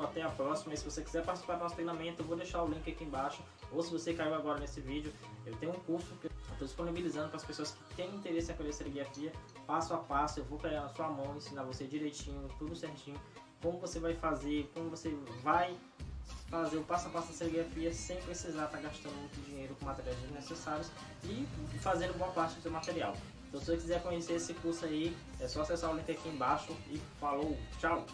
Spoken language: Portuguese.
até a próxima. E se você quiser participar do nosso treinamento, eu vou deixar o link aqui embaixo. Ou se você caiu agora nesse vídeo, eu tenho um curso que eu estou disponibilizando para as pessoas que têm interesse em aprender serigrafia, passo a passo. Eu vou pegar na sua mão, ensinar você direitinho, tudo certinho, como você vai fazer, como você vai fazer o passo a passo da serigrafia sem precisar estar gastando muito dinheiro com materiais desnecessários e fazendo boa parte do seu material. Então, se você quiser conhecer esse curso aí, é só acessar o link aqui embaixo e falou, tchau!